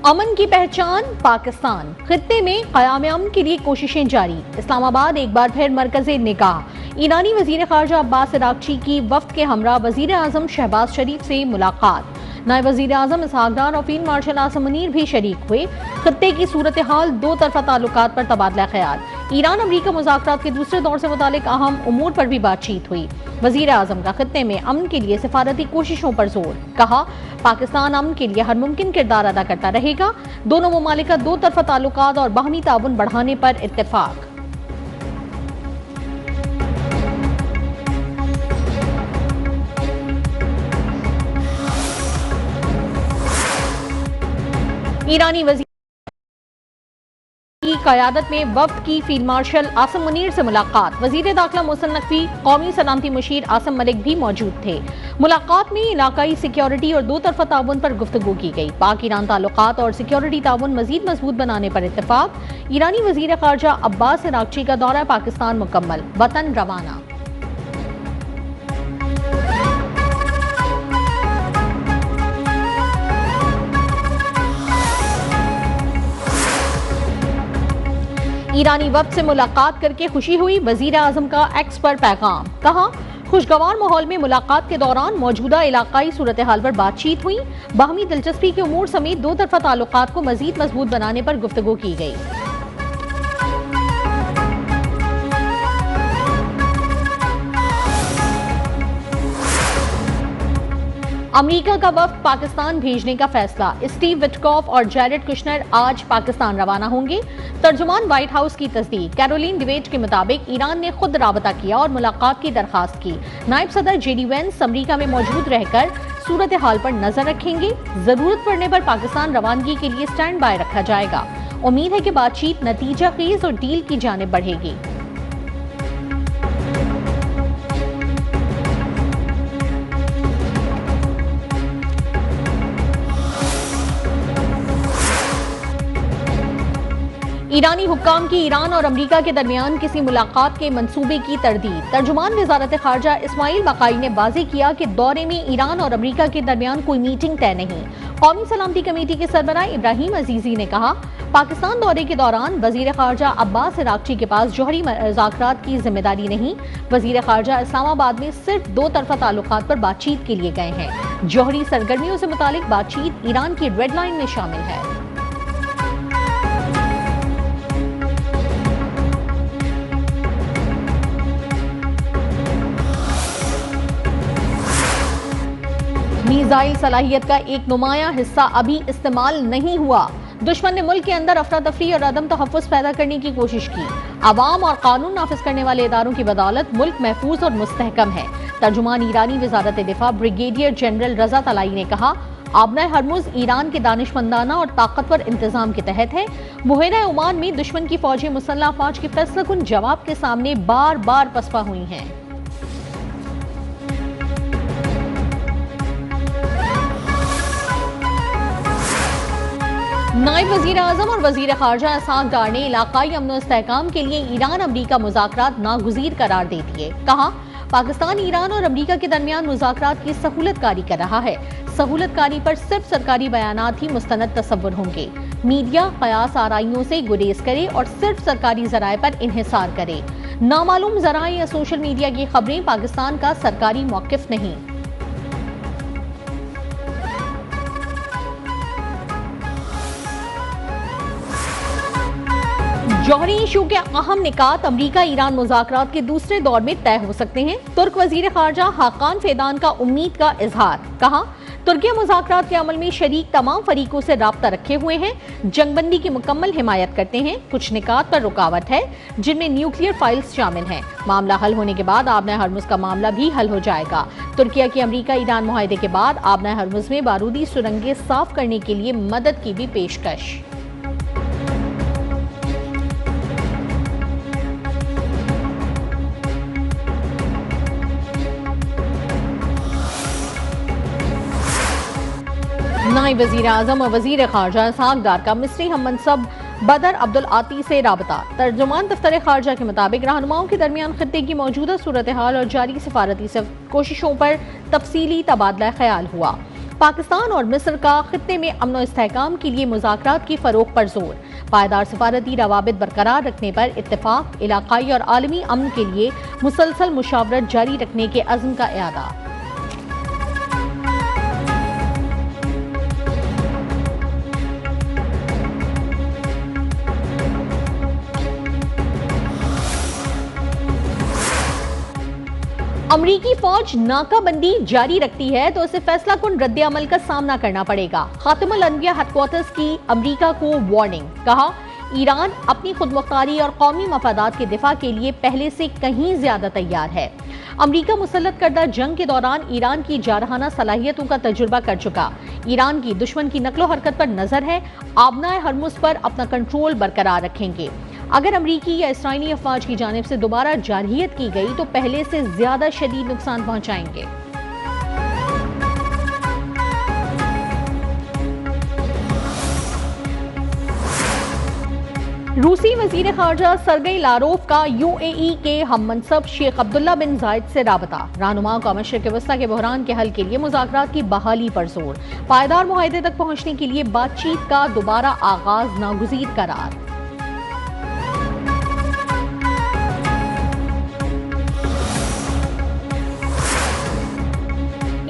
अमन की पहचान पाकिस्तान, खित्ते में क़याम अमन के लिए कोशिशें जारी। इस्लामाबाद एक बार फिर मरकज़े निगाह। ईरानी वज़ीर ख़ारजा अब्बास अराग़ची की वफ़द के हमरा वज़ीर आज़म शहबाज शरीफ से मुलाकात। नायब वज़ीर आज़म इसहाक़ डार और फील्ड मार्शल आसिम मुनीर भी शरीक हुए। खित्ते की सूरत हाल, दो तरफ़ा ताल्लुकात पर तबादला ख्याल। ईरान अमरीका मुज़ाकरात के दूसरे दौर से मुतालिक अहम उमूर पर भी बातचीत हुई। वज़ीर आज़म का खित्ते में अमन के लिए सिफारती कोशिशों पर जोर। कहा, पाकिस्तान अमन के लिए हर मुमकिन किरदार अदा करता रहेगा। दोनों ममालिक का दो तरफ़ा ताल्लुकात और बाहमी ताउन बढ़ाने पर इत्तेफाक। ईरानी वज़ीर की क़यादत में वफ़द की फील्ड मार्शल आसिम मुनीर से मुलाकात। वज़ीर दाखिला मोहसिन नकवी, कौमी सलामती मुशीर आसिम मलिक भी मौजूद थे। मुलाकात में इलाकाई सिक्योरिटी और दो तरफ़ा ताउन पर गुफ्तगू की गई। पाक ईरान ताल्लुकात और सिक्योरिटी ताउन मज़ीद मजबूत बनाने पर इत्तेफाक। ईरानी वज़ीर ख़ारजा अब्बास अराग़ची का दौरा पाकिस्तान मुकम्मल, वतन रवाना। ईरानी वफ़द से मुलाकात करके खुशी हुई। वज़ीर आज़म का एक्स पर पैगाम। कहा, खुशगवार माहौल में मुलाकात के दौरान मौजूदा इलाकाई सूरत हाल पर बातचीत हुई। बाहमी दिलचस्पी के उमूर समेत दो तरफ़ा ताल्लुकात को मज़ीद मजबूत बनाने पर गुफ्तगू की गई। अमेरिका का वफ़द पाकिस्तान भेजने का फैसला। स्टीव विटकॉफ और जैरेड कुशनर आज पाकिस्तान रवाना होंगे। तर्जुमान व्हाइट हाउस की तस्दीक। कैरोलिन डिवेट के मुताबिक ईरान ने खुद राबता किया और मुलाकात की दरखास्त की। नायब सदर JD वेंस अमेरिका में मौजूद रहकर सूरत हाल पर नजर रखेंगे। जरूरत पड़ने पर पाकिस्तान रवानगी के लिए स्टैंड बाय रखा जाएगा। उम्मीद है कि बातचीत नतीजा खेज और डील की जानिब बढ़ेगी। ईरानी हुक्काम की ईरान और अमेरिका के दरमियान किसी मुलाकात के मंसूबे की तरदीद। तर्जुमान वज़ारत ख़ारजा इस्माइल बकाई ने वाज़ेह किया कि दौरे में ईरान और अमेरिका के दरमियान कोई मीटिंग तय नहीं। कौमी सलामती कमेटी के सरबराह इब्राहिम अजीज़ी ने कहा, पाकिस्तान दौरे के दौरान वज़ीर ख़ारजा अब्बास अराग़ची के पास जौहरी मुज़ाकरात की जिम्मेदारी नहीं। वज़ीर ख़ारजा इस्लामाबाद में सिर्फ दो तरफ़ा ताल्लुकात पर बातचीत के लिए गए हैं। जौहरी सरगर्मियों से मुतालिक बातचीत ईरान की रेड लाइन में शामिल है। मिसाइल सलाहियत का एक नुमायां हिस्सा अभी इस्तेमाल नहीं हुआ। दुश्मन ने मुल्क के अंदर अफरा तफरी और अदम तहफ़्फ़ुज़ पैदा करने की कोशिश की। अवाम और कानून नाफिज करने वाले इदारों की बदौलत मुल्क महफूज और मुस्तहकम है। तर्जुमान ईरानी वज़ारत दिफा ब्रिगेडियर जनरल रजा तलाई ने कहा, आबना हरमुज़ ईरान के दानिशमंदाना और ताकतवर इंतजाम के तहत है। बुहेरा ओमान में दुश्मन की फौजें मुसल्लह अफ़वाज के फैसलाकुन जवाब के सामने बार बार पसपा हुई हैं। नायब वज़ीर आज़म और वज़ीर ख़ारजा इसहाक़ डार ने इलाकाई अमन इस्तेहकाम के लिए ईरान अमरीका मुज़ाकरात नागुज़ीर करार दे दिए। कहा, पाकिस्तान ईरान और अमरीका के दरमियान मुज़ाकरात की सहूलतकारी कर रहा है। सहूलतकारी पर सिर्फ सरकारी बयानात ही मुस्तनद तसव्वुर होंगे। मीडिया क़यास आराइयों से गुरेज करे और सिर्फ सरकारी ज़राए पर इन्हिसार करे। नामालूम ज़राए या सोशल मीडिया की खबरें पाकिस्तान का सरकारी मौक़िफ़ नहीं। जौहरी इशू के अहम निकात अमरीका ईरान मुज़ाकरात के दूसरे दौर में तय हो सकते हैं। तुर्क वज़ीर ख़ारजा हाकान फेदान का उम्मीद का इजहार। कहा, तुर्किया मुज़ाकरात के अमल में शरीक तमाम फरीकों से राब्ता रखे हुए हैं। जंगबंदी की मुकम्मल हिमायत करते हैं। कुछ निकात पर रुकावट है, जिनमें न्यूक्लियर फाइल्स शामिल हैं। मामला हल होने के बाद आबना हरमुज़ का मामला भी हल हो जाएगा। तुर्किया की अमरीका ईरान मुआहदे के बाद आबना हरमुज़ में बारूदी सुरंगें साफ करने के लिए मदद की भी पेशकश। नायब वज़ीर आज़म और वज़ीर ख़ारजा इसहाक़ डार का मिस्री हम मनसब बदर अब्दुल आती से राबता। तर्जुमान दफ्तर ख़ारजा के मुताबिक रहनुमाओं के दरमियान खित्ते की मौजूदा सूरत हाल और जारी सिफारती कोशिशों पर तफसीली तबादला ख्याल हुआ। पाकिस्तान और मिस्र का खित्ते में अमन और इस्तेहकाम के लिए मुज़ाकरात की फरोग पर जोर। पायदार सफारती रवाबित बरकरार रखने पर इत्तेफाक। इलाकाई और आलमी अमन के लिए मुसलसल मुशावरत जारी रखने के अज़्म का इरादा। अमरीकी फौज नाकाबंदी जारी रखती है तो उसे फैसला कुन रद्द अमल का सामना करना पड़ेगा। खातिमुल अनबिया हेडक्वार्टर्स की अमरीका को वार्निंग। कहा, ईरान अपनी खुदमुख्तारी और कौमी मफादात के दिफा के लिए पहले से कहीं ज्यादा तैयार है। अमरीका मुसल्लत करदा जंग के दौरान ईरान की जारहाना सलाहियतों का तजुर्बा कर चुका। ईरान की दुश्मन की नकलो हरकत पर नजर है। आबनाए हरमुज पर अपना कंट्रोल बरकरार रखेंगे। अगर अमरीकी या इसराइली अफवाज की जानिब से दोबारा जारहियत की गई तो पहले से ज्यादा शदीद नुकसान पहुंचाएंगे। रूसी वजीर खारजा सरगई लारोफ का यूएई के हम मनसब शेख अब्दुल्ला बिन जायद से राबता। रहनुमाओं का मशरिक वस्ता के बहरान के हल के लिए मुज़ाकरात की बहाली पर जोर। पायदार मुआहदे तक पहुंचने के लिए बातचीत का दोबारा आगाज नागुज़ीर करार।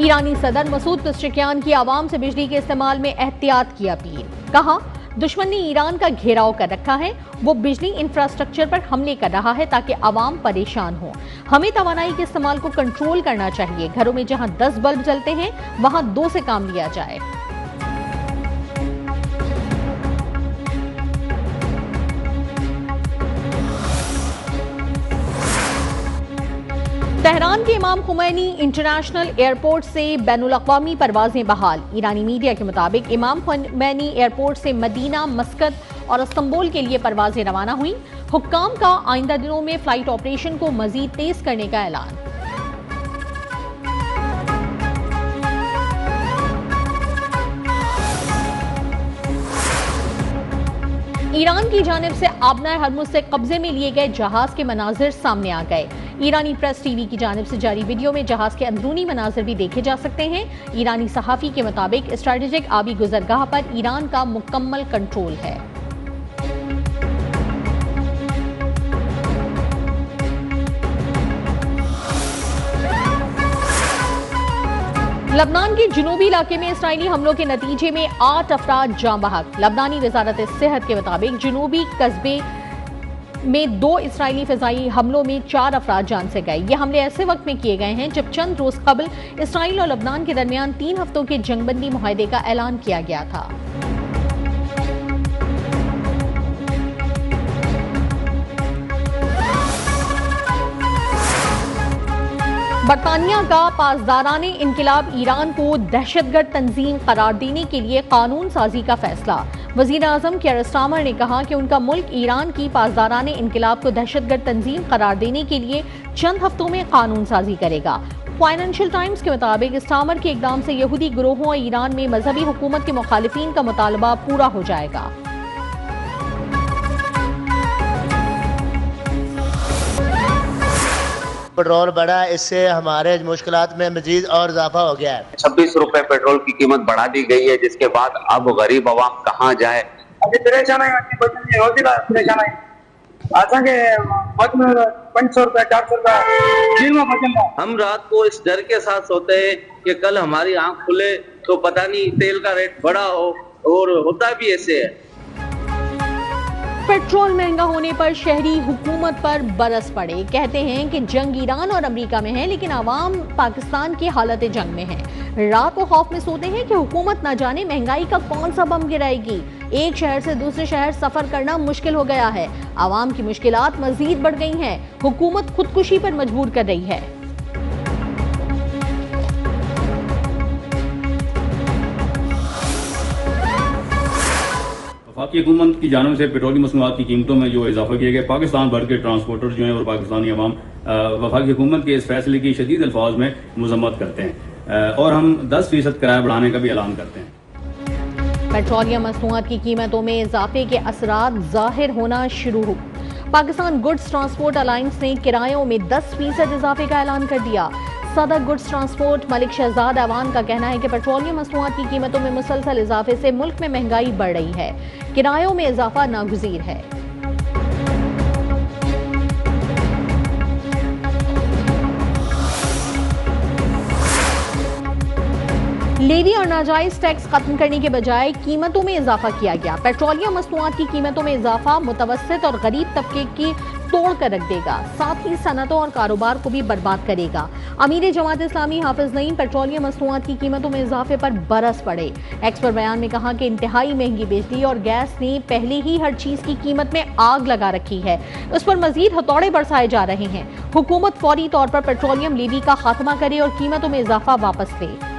ईरानी सदर मसूद पेज़ेश्कियान की आवाम से बिजली के इस्तेमाल में एहतियात की अपील। कहा, दुश्मन ने ईरान का घेराव कर रखा है। वो बिजली इंफ्रास्ट्रक्चर पर हमले कर रहा है ताकि आवाम परेशान हो। हमें तवानाई के इस्तेमाल को कंट्रोल करना चाहिए। घरों में जहां 10 बल्ब जलते हैं वहां 2 से काम लिया जाए। तेहरान के इमाम खुमैनी इंटरनेशनल एयरपोर्ट से बैनुल अक़वामी परवाजें बहाल। ईरानी मीडिया के मुताबिक इमाम खुमैनी एयरपोर्ट से मदीना, मस्कत और इस्तंबुल के लिए परवाजें रवाना हुई। हुक्काम का आइंदा दिनों में फ्लाइट ऑपरेशन को मजीद तेज करने का ऐलान। ईरान की जानिब से आबनाए हरमुज से कब्जे में लिए गए जहाज के मनाजिर सामने आ गए। ईरानी प्रेस टीवी की जानिब से जारी वीडियो में जहाज के अंदरूनी मनाजिर भी देखे जा सकते हैं। ईरानी सहाफी के मुताबिक स्ट्रेटेजिक आबी गुजरगाह पर ईरान का मुकम्मल कंट्रोल है। लबनान के जुनूबी इलाके में इसराइली हमलों के नतीजे में 8 अफराद जाँ बहक। लबनानी वजारत सेहत के मुताबिक जुनूबी कस्बे में 2 इसराइली फ़िज़ाई हमलों में 4 अफराद जान से गए। ये हमले ऐसे वक्त में किए गए हैं जब चंद रोज कबल इसराइल और लबनान के दरमियान 3 हफ्तों के जंगबंदी मुआहदे का ऐलान किया गया था। बरतानिया का पासदाराने इनकिलाब ईरान को दहशतगर्द तंजीम करार देने के लिए कानून साजी का फैसला। वजीर आजम कियर स्टारमर ने कहा कि उनका मुल्क ईरान की पासदाराने इनकिलाब को दहशतगर्द तंजीम करार देने के लिए चंद हफ्तों में कानून साजी करेगा। फाइनेंशियल टाइम्स के मुताबिक स्टारमर के इकदाम से यहूदी गिरोहों और ईरान में मजहबी हुकूमत के मुखालिफिन का मुतालबा पूरा हो जाएगा। पेट्रोल बढ़ा, इससे हमारे मुश्किलात में मजीद और इजाफा हो गया है। 26 रुपए पेट्रोल की कीमत बढ़ा दी गई है, जिसके बाद अब गरीब आवाम कहाँ जाए। अभी परेशान है, परेशान है। आसांगे 500 रुपए 400 रुपए। हम रात को इस डर के साथ सोते हैं कि कल हमारी आंख खुले तो पता नहीं तेल का रेट बढ़ा हो, और होता भी ऐसे है। पेट्रोल महंगा होने पर शहरी हुकूमत पर बरस पड़े। कहते हैं कि जंग ईरान और अमेरिका में है, लेकिन आवाम पाकिस्तान की हालत जंग में है। रात को खौफ में सोते हैं कि हुकूमत न जाने महंगाई का कौन सा बम गिराएगी। एक शहर से दूसरे शहर सफर करना मुश्किल हो गया है। आवाम की मुश्किलात मजीद बढ़ गई हैं। हुकूमत खुदकुशी पर मजबूर कर रही है। वफाकी हुकूमत की जानिब से पेट्रोल की मसनूआत की कीमतों में जो इजाफा किया गया, पाकिस्तान भर के ट्रांसपोर्टर जो हैं और पाकिस्तानी अवाम वफाकी हुकूमत के इस फैसले की शदीद अल्फाज में मजम्मत करते हैं और हम 10% किराया बढ़ाने का भी ऐलान करते हैं। पेट्रोलियम मसनूआत की कीमतों में इजाफे के असरात जाहिर होना शुरू हो। पाकिस्तान गुड्स ट्रांसपोर्ट अलायंस ने किरायों में 10% इजाफे का ऐलान कर दिया। सदर गुड्स ट्रांसपोर्ट मलिक शहजाद अवान का कहना है कि पेट्रोलियम मसनूआत की कीमतों में मुसलसल इजाफे से मुल्क में महंगाई बढ़ रही है, किरायों में इजाफा नागुज़ीर है। लेवी और नाजायज टैक्स खत्म करने के बजाय कीमतों में इजाफा किया गया। पेट्रोलियम मसनूआत की कीमतों में इजाफा मुतवस्सित और गरीब तबके की तोड़ कर रख देगा, साथ ही सनतों और कारोबार को भी बर्बाद करेगा। अमीर जमात इस्लामी हाफिज नईम पेट्रोलियम मसनूआत की कीमतों में इजाफे पर बरस पड़े। एक्सपर्ट बयान में कहा कि इंतहाई महंगी बिजली और गैस ने पहले ही हर चीज की कीमत में आग लगा रखी है, उस पर मजीद हथौड़े बरसाए जा रहे हैं। हुकूमत फौरी तौर पर पेट्रोलियम लेवी का खात्मा करे और कीमतों में इजाफा वापस ले।